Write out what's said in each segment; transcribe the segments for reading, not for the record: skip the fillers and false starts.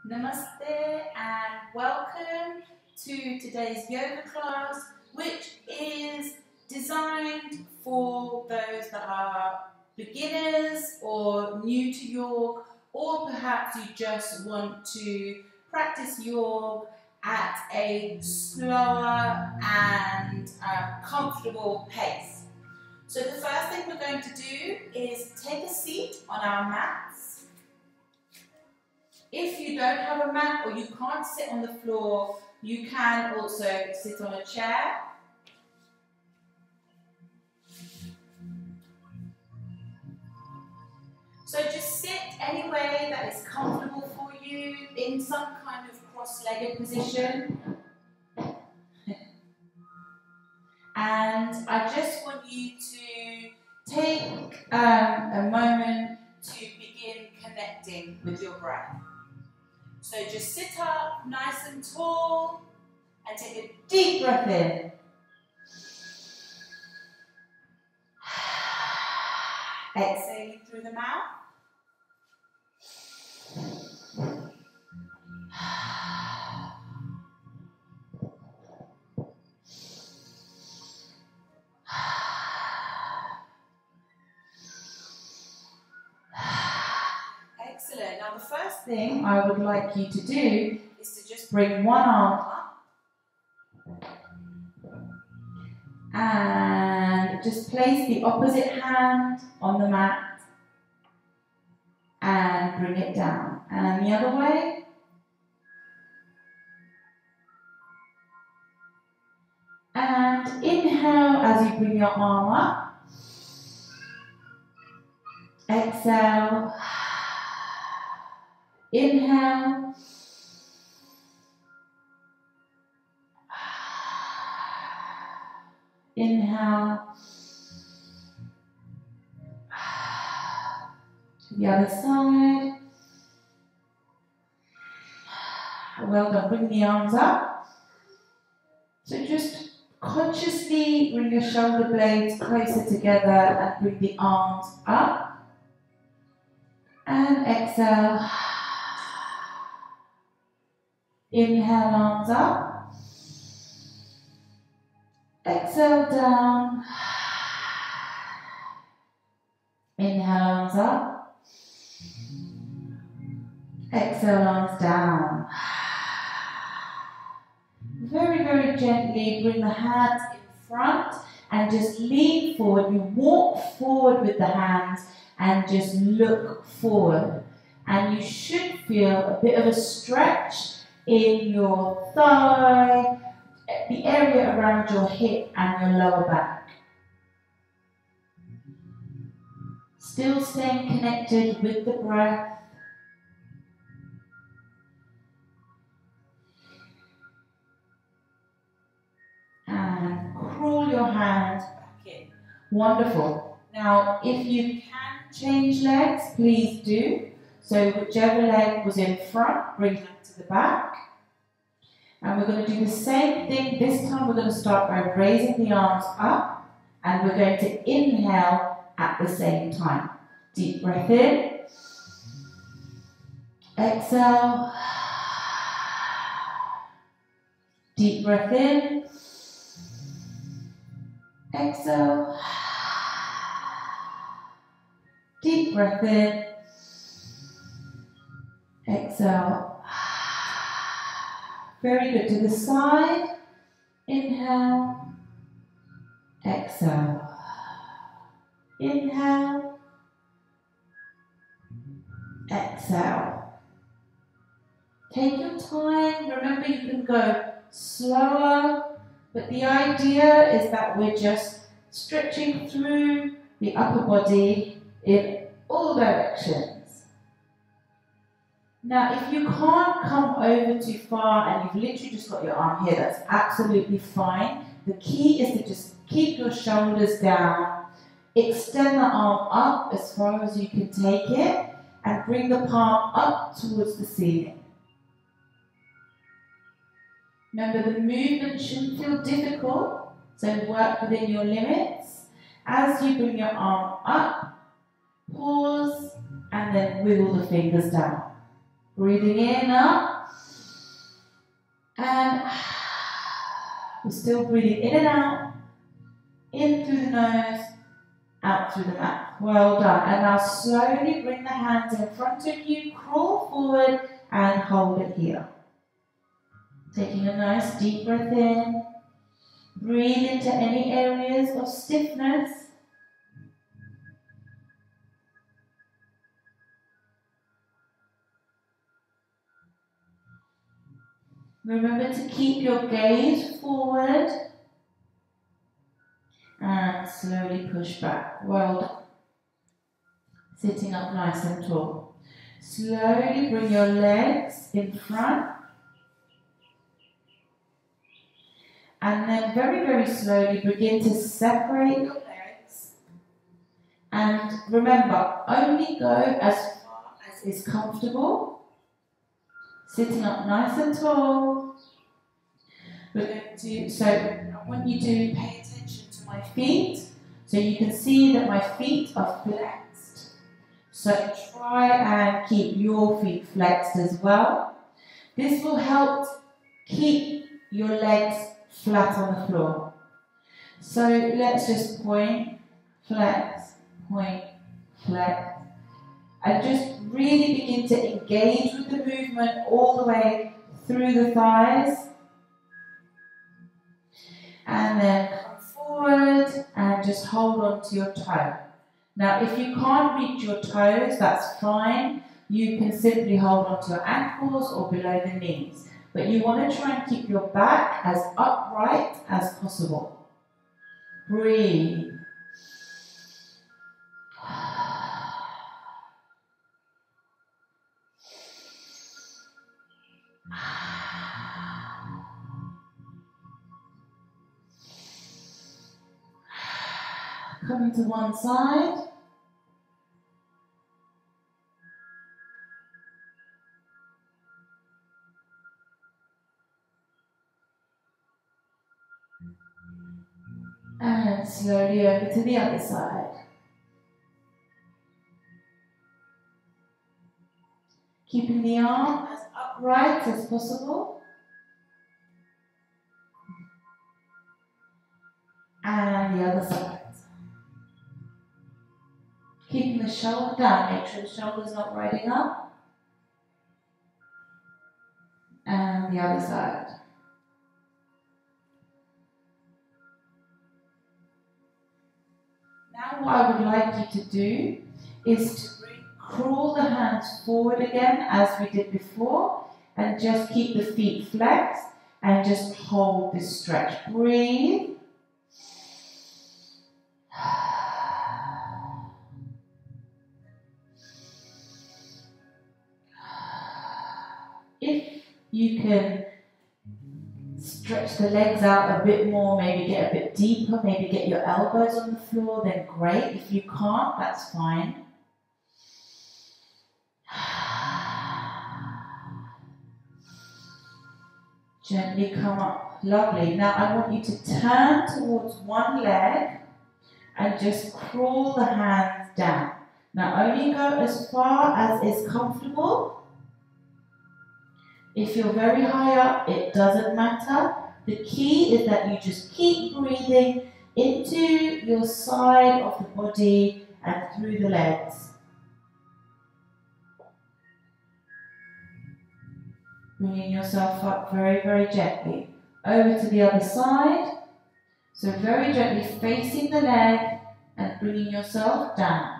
Namaste and welcome to today's yoga class, which is designed for those that are beginners or new to yoga, or perhaps you just want to practice yoga at a slower and comfortable pace. So the first thing we're going to do is take a seat on our mats. If you don't have a mat or you can't sit on the floor, you can also sit on a chair. So just sit any way that is comfortable for you in some kind of cross-legged position. And I just want you to take a moment to begin connecting with your breath. So just sit up nice and tall and take a deep breath in. Exhaling through the mouth. Excellent. Now the first thing I would like you to do is to just bring one arm up and just place the opposite hand on the mat and bring it down. And the other way. And inhale as you bring your arm up. Exhale. Inhale. Inhale. To the other side. Well done. Bring the arms up. So just consciously bring your shoulder blades closer together and bring the arms up. And exhale. Inhale, arms up. Exhale, down. Inhale, arms up. Exhale, arms down. Very, very gently bring the hands in front and just lean forward. You walk forward with the hands and just look forward. And you should feel a bit of a stretch in your thigh, the area around your hip and your lower back. Still staying connected with the breath. And crawl your hands back in. Wonderful. Now, if you can change legs, please do. So whichever leg was in front, bring that to the back. And we're going to do the same thing. This time we're going to start by raising the arms up. And we're going to inhale at the same time. Deep breath in. Exhale. Deep breath in. Exhale. Deep breath in. Exhale. Very good. To the side. Inhale. Exhale. Inhale. Exhale. Take your time. Remember, you can go slower, but the idea is that we're just stretching through the upper body in all directions. Now, if you can't come over too far and you've literally just got your arm here, that's absolutely fine. The key is to just keep your shoulders down, extend the arm up as far as you can take it, and bring the palm up towards the ceiling. Remember, the movement shouldn't feel difficult, so work within your limits. As you bring your arm up, pause, and then wiggle the fingers down. Breathing in, up, and we're still breathing in and out, in through the nose, out through the mouth. Well done. And now slowly bring the hands in front of you, crawl forward and hold it here. Taking a nice deep breath in. Breathe into any areas of stiffness. Remember to keep your gaze forward and slowly push back. Well done. Sitting up nice and tall. Slowly bring your legs in front. And then very, very slowly begin to separate your legs. And remember, only go as far as is comfortable. Sitting up nice and tall. We're going to, so I want you to pay attention to my feet. So you can see that my feet are flexed. So try and keep your feet flexed as well. This will help keep your legs flat on the floor. So let's just point, flex, and just really begin to engage with the movement all the way through the thighs. And then come forward and just hold on to your toe. Now if you can't reach your toes, that's fine. You can simply hold on to your ankles or below the knees. But you want to try and keep your back as upright as possible. Breathe. Coming to one side. And slowly over to the other side. Keeping the arm as upright as possible. And the other side. Keeping the shoulder down, make sure the shoulder's not riding up. And the other side. Now what I would like you to do is to crawl the hands forward again as we did before and just keep the feet flexed and just hold this stretch. Breathe. If you can stretch the legs out a bit more, maybe get a bit deeper, maybe get your elbows on the floor, then great. If you can't, that's fine. Gently come up. Lovely. Now I want you to turn towards one leg and just crawl the hands down. Now only go as far as is comfortable. If you're very high up, it doesn't matter. The key is that you just keep breathing into your side of the body and through the legs. Bringing yourself up very, very gently. Over to the other side. So very gently facing the leg and bringing yourself down.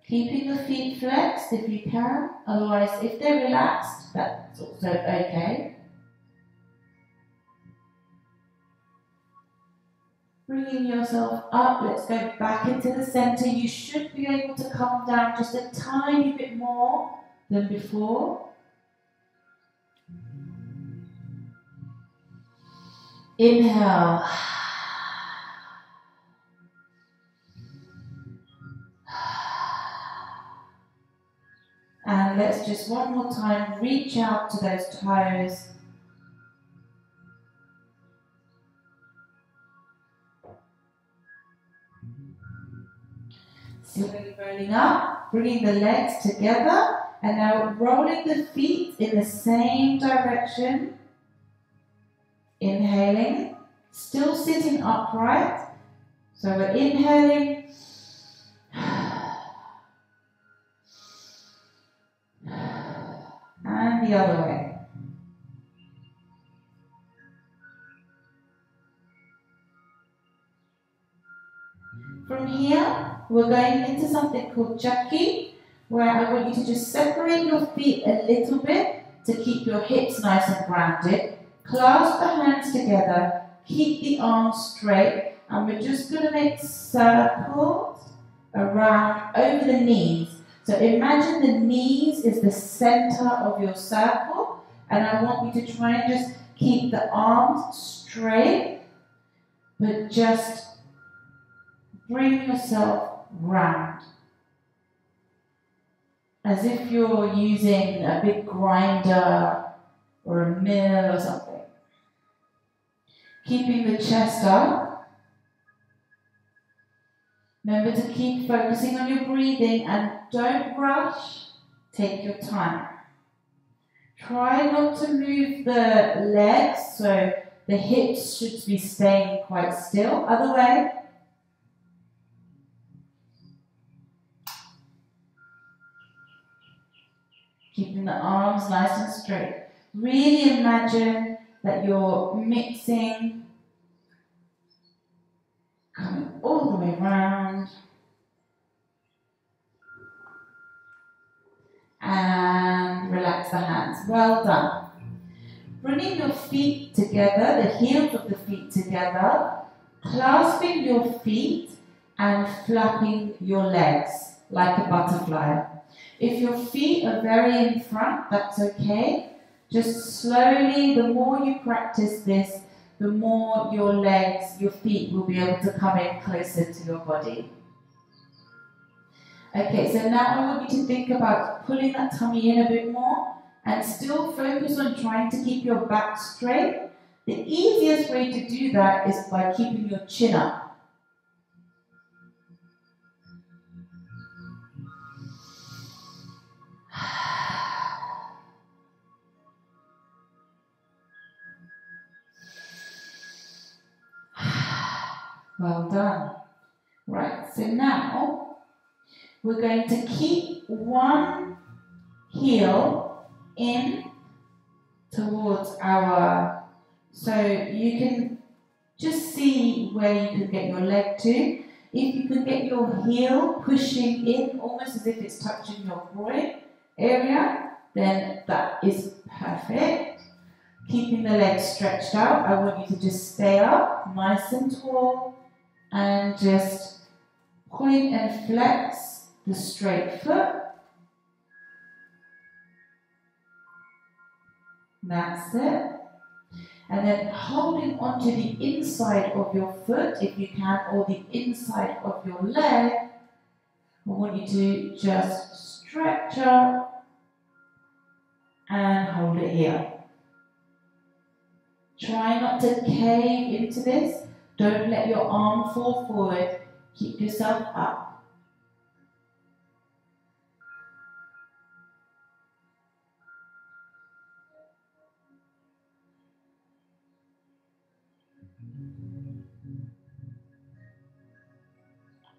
Keeping the feet flexed if you can, otherwise if they're relaxed, that's also okay. Bringing yourself up, let's go back into the center. You should be able to come down just a tiny bit more than before. Inhale. And let's just one more time reach out to those toes. Slowly rolling up, bringing the legs together, and now rolling the feet in the same direction. Inhaling, still sitting upright. So we're inhaling. And the other way. From here, we're going into something called Chucky, where I want you to just separate your feet a little bit to keep your hips nice and grounded. Clasp the hands together, keep the arms straight, and we're just going to make circles around over the knees. So imagine the knees is the center of your circle, and I want you to try and just keep the arms straight, but just bring yourself round. As if you're using a big grinder or a mill or something. Keeping the chest up. Remember to keep focusing on your breathing and don't rush. Take your time. Try not to move the legs, so the hips should be staying quite still. Other way. Keeping the arms nice and straight. Really imagine that you're mixing, coming all the way around. And relax the hands. Well done. Bringing your feet together, the heels of the feet together, clasping your feet and flapping your legs like a butterfly. If your feet are very in front, that's okay. Just slowly, the more you practice this, the more your legs, your feet will be able to come in closer to your body. Okay, so now I want you to think about pulling that tummy in a bit more and still focus on trying to keep your back straight. The easiest way to do that is by keeping your chin up. Well done. Right, so now we're going to keep one heel in towards our, so you can just see where you can get your leg to. If you can get your heel pushing in almost as if it's touching your groin area, then that is perfect. Keeping the legs stretched out, I want you to just stay up, nice and tall, and just point and flex the straight foot. That's it. And then holding onto the inside of your foot, if you can, or the inside of your leg, I want you to just stretch up and hold it here. Try not to cave into this. Don't let your arm fall forward. Keep yourself up.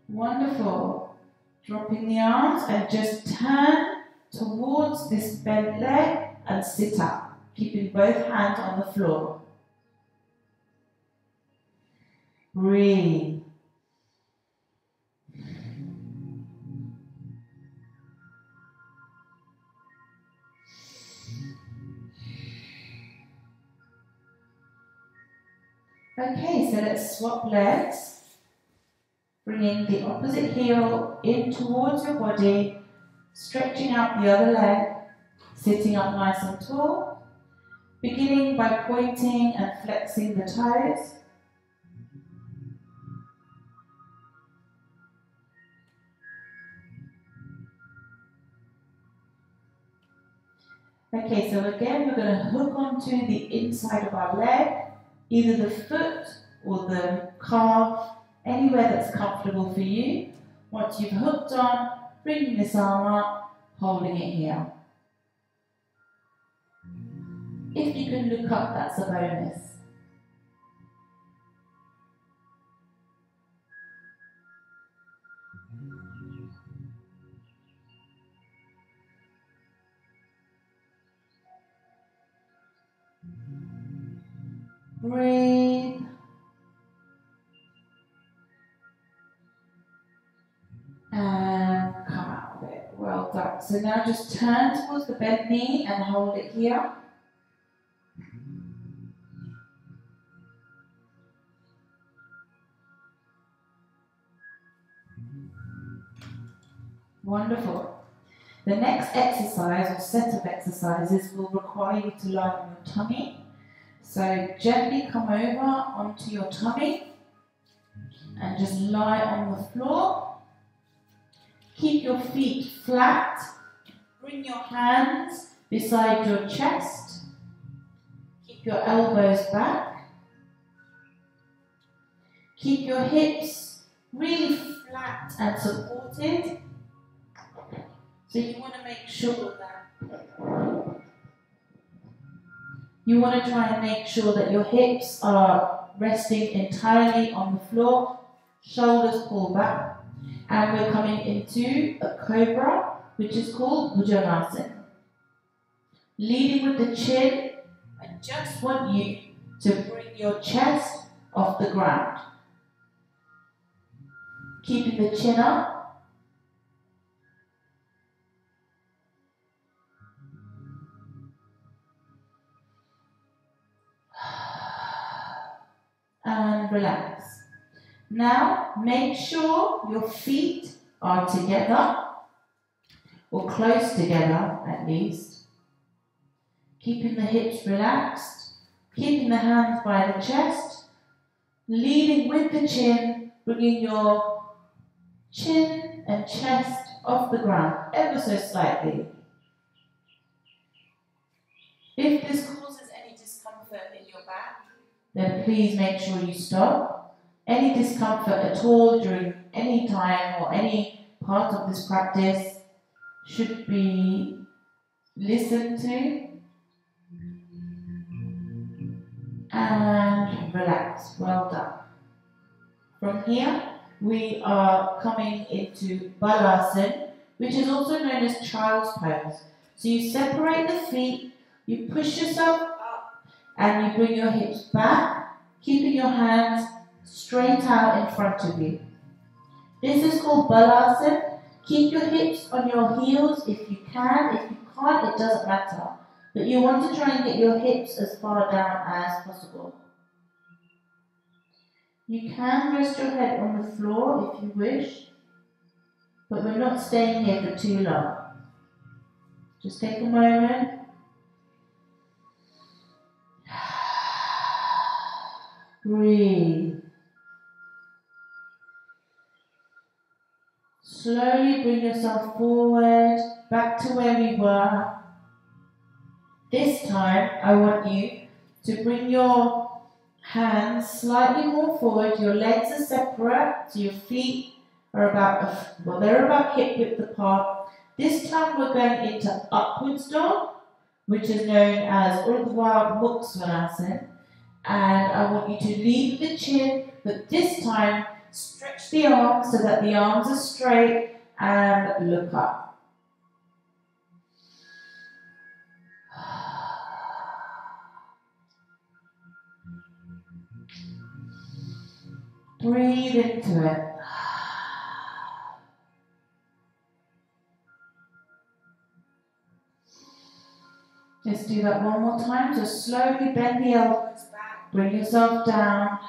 Wonderful. Dropping the arms and just turn towards this bent leg and sit up, keeping both hands on the floor. Breathe. Okay, so let's swap legs. Bringing the opposite heel in towards your body, stretching out the other leg, sitting up nice and tall, beginning by pointing and flexing the toes. Okay, so again we're going to hook onto the inside of our leg, either the foot or the calf, anywhere that's comfortable for you. Once you've hooked on, bringing this arm up, holding it here. If you can look up, that's a bonus. Breathe. And come out of it. Well done. So now just turn towards the bent knee and hold it here. Wonderful. The next exercise or set of exercises will require you to lie on your tummy. So gently come over onto your tummy and just lie on the floor. Keep your feet flat. Bring your hands beside your chest. Keep your elbows back. Keep your hips really flat and supported. So you want to make sure that your hips are resting entirely on the floor, shoulders pulled back, and we're coming into a Cobra, which is called Bhujangasana. Leading with the chin, I just want you to bring your chest off the ground. Keeping the chin up. And relax. Now, make sure your feet are together, or close together at least. Keeping the hips relaxed, keeping the hands by the chest, leading with the chin, bringing your chin and chest off the ground, ever so slightly. If this causes any discomfort in your back, then please make sure you stop. Any discomfort at all during any time or any part of this practice should be listened to and relax. Well done. From here, we are coming into Balasana, which is also known as child's pose. So you separate the feet, you push yourself up, and you bring your hips back, keeping your hands straight out in front of you. This is called Balasana. Keep your hips on your heels if you can. If you can't, it doesn't matter. But you want to try and get your hips as far down as possible. You can rest your head on the floor if you wish, but we're not staying here for too long. Just take a moment. Breathe. Slowly bring yourself forward, back to where we were. This time, I want you to bring your hands slightly more forward. Your legs are separate, so your feet are they're about hip width apart. This time we're going into upwards dog, which is known as Urdhva Mukha Svanasana. And I want you to lead with the chin, but this time stretch the arms so that the arms are straight and look up. Breathe into it. Let's do that one more time. So slowly bend the elbows back, bring yourself down.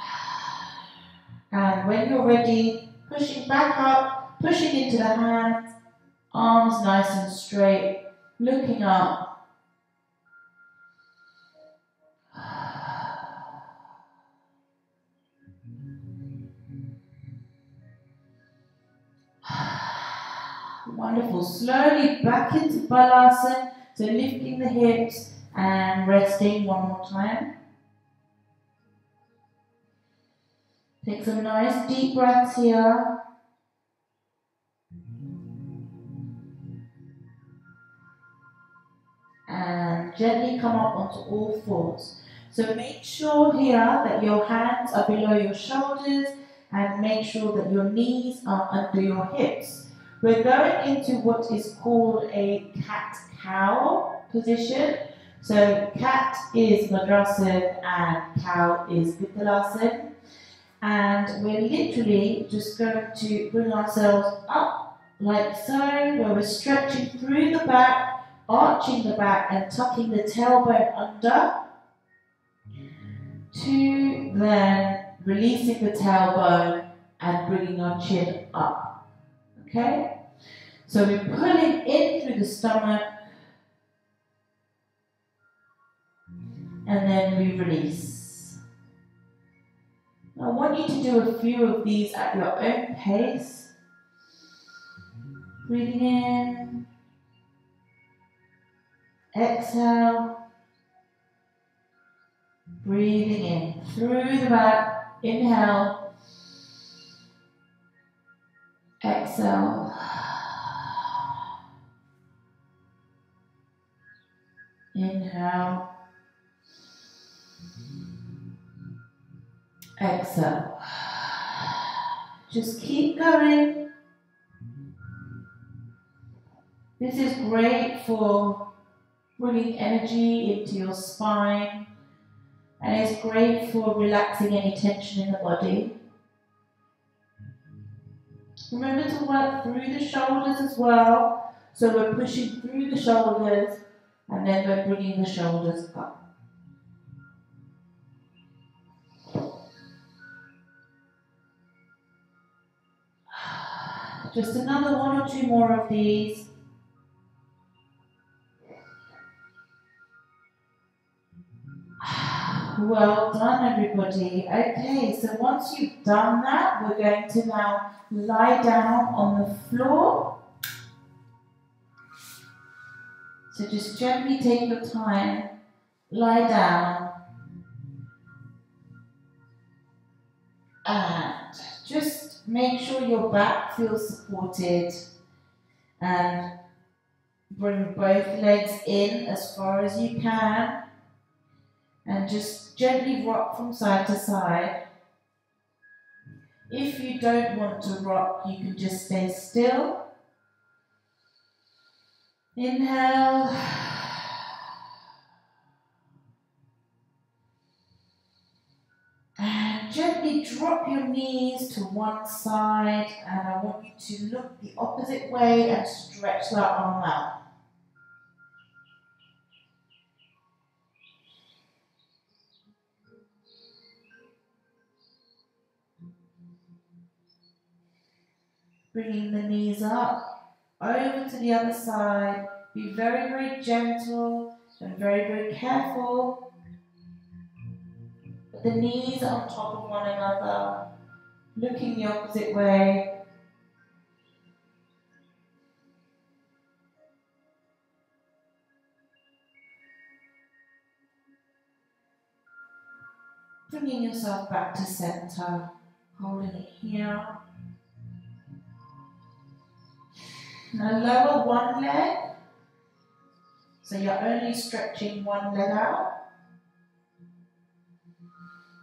And when you're ready, pushing back up, pushing into the hands, arms nice and straight, looking up. Wonderful. Slowly back into Balasana, so lifting the hips and resting one more time. Take some nice deep breaths here. gently come up onto all fours. So make sure here that your hands are below your shoulders and make sure that your knees are under your hips. We're going into what is called a cat-cow position. So cat is Madrasan and cow is Vithalasana. And we're literally just going to bring ourselves up like so, where we're stretching through the back, arching the back and tucking the tailbone under, to then releasing the tailbone and bringing our chin up. Okay? So we're pulling in through the stomach and then we release. I want you to do a few of these at your own pace. Breathing in, exhale, breathing in through the back, inhale, exhale, inhale, exhale. Just keep going. This is great for bringing energy into your spine, and it's great for relaxing any tension in the body. Remember to work through the shoulders as well. So we're pushing through the shoulders and then we're bringing the shoulders up. Just another one or two more of these. Well done, everybody. Okay, so once you've done that, we're going to now lie down on the floor. So just gently take your time, lie down, and just make sure your back feels supported, and bring both legs in as far as you can, and just gently rock from side to side. If you don't want to rock, you can just stay still. Inhale. And gently drop your knees to one side, and I want you to look the opposite way and stretch that arm out. Bringing the knees up, over to the other side. Be very, very gentle and very, very careful. Put the knees on top of one another, looking the opposite way. Bringing yourself back to center, holding it here. Now lower one leg, so you're only stretching one leg out.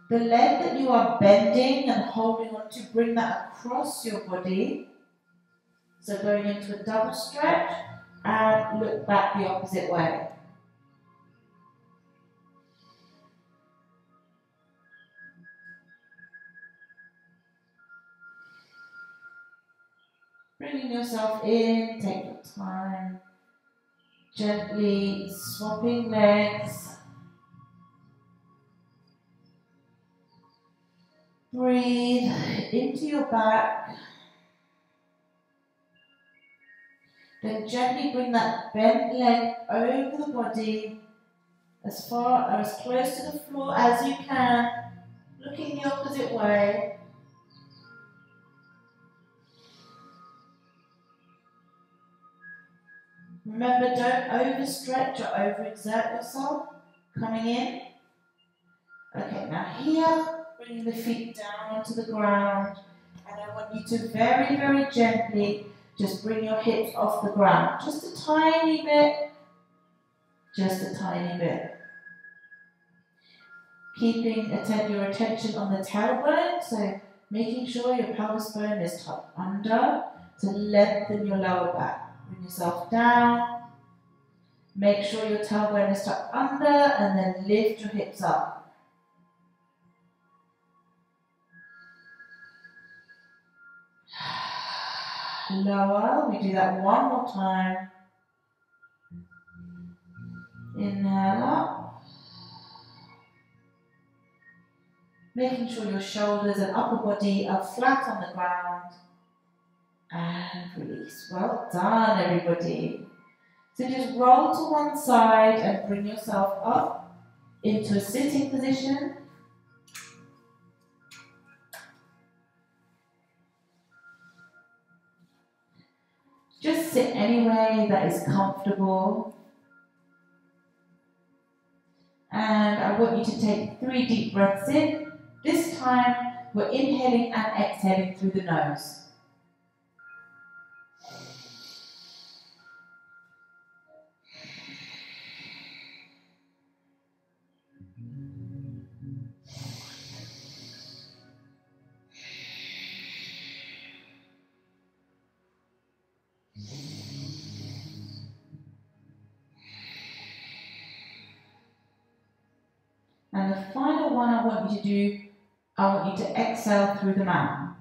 The leg that you are bending and holding on to, bring that across your body. So going into a double stretch and look back the opposite way. Bringing yourself in, take your time. Gently swapping legs. Breathe into your back. Then gently bring that bent leg over the body as far or as close to the floor as you can, looking the opposite way. Remember, don't overstretch or overexert yourself. Coming in. Okay, now here, bringing the feet down onto the ground. And I want you to very, very gently just bring your hips off the ground. Just a tiny bit. just a tiny bit. Keeping your attention on the tailbone, so making sure your pelvis bone is tucked under to lengthen your lower back. Bring yourself down. Make sure your tailbone is tucked under and then lift your hips up. Lower, we do that one more time. Inhale up. Making sure your shoulders and upper body are flat on the ground. And release. Well done, everybody. So just roll to one side and bring yourself up into a sitting position. Just sit any way that is comfortable. And I want you to take 3 deep breaths in. This time, we're inhaling and exhaling through the nose. And the final one I want you to do, I want you to exhale through the mouth.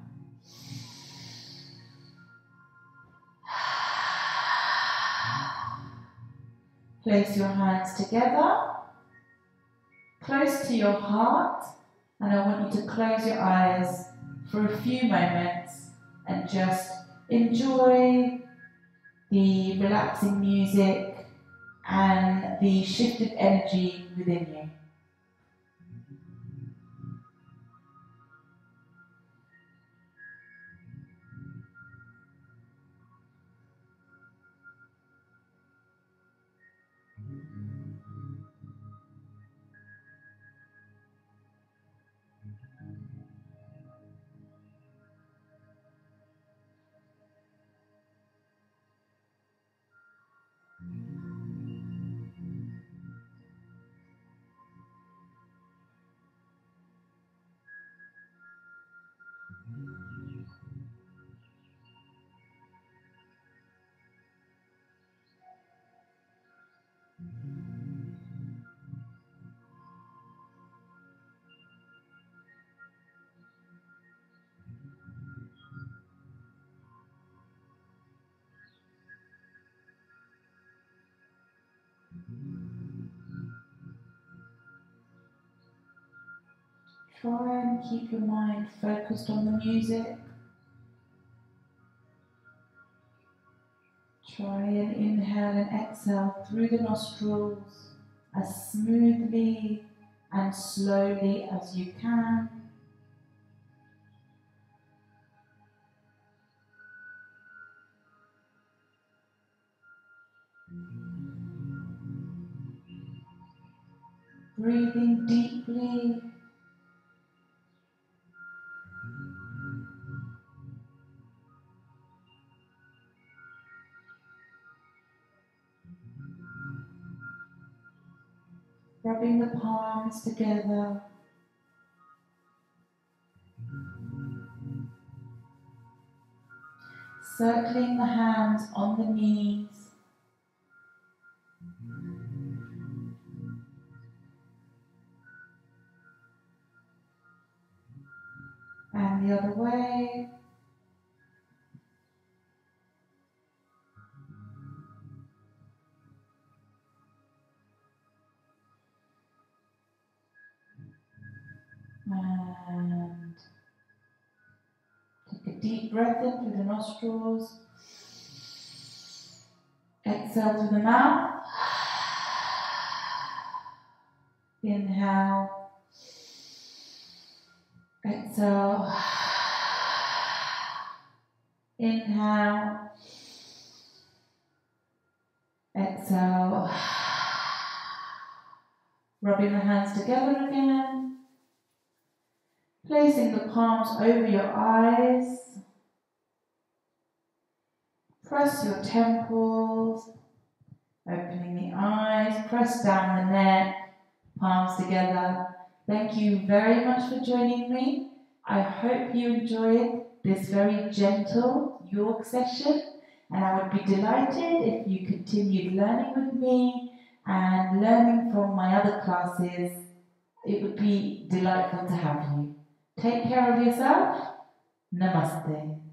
Place your hands together, close to your heart, and I want you to close your eyes for a few moments and just enjoy the relaxing music and the shifted energy within you. Try and keep your mind focused on the music. Try and inhale and exhale through the nostrils as smoothly and slowly as you can. Breathing deeply. Rubbing the palms together. Circling the hands on the knees. And the other way. And take a deep breath in through the nostrils. Exhale through the mouth. Inhale. Exhale. Inhale. Exhale. Rubbing the hands together again. Placing the palms over your eyes. Press your temples Opening the eyes, press down the neck, palms together. Thank you very much for joining me. I hope you enjoyed this very gentle York session, and I would be delighted if you continued learning with me and learning from my other classes. It would be delightful to have you. Take care of yourself. Namaste.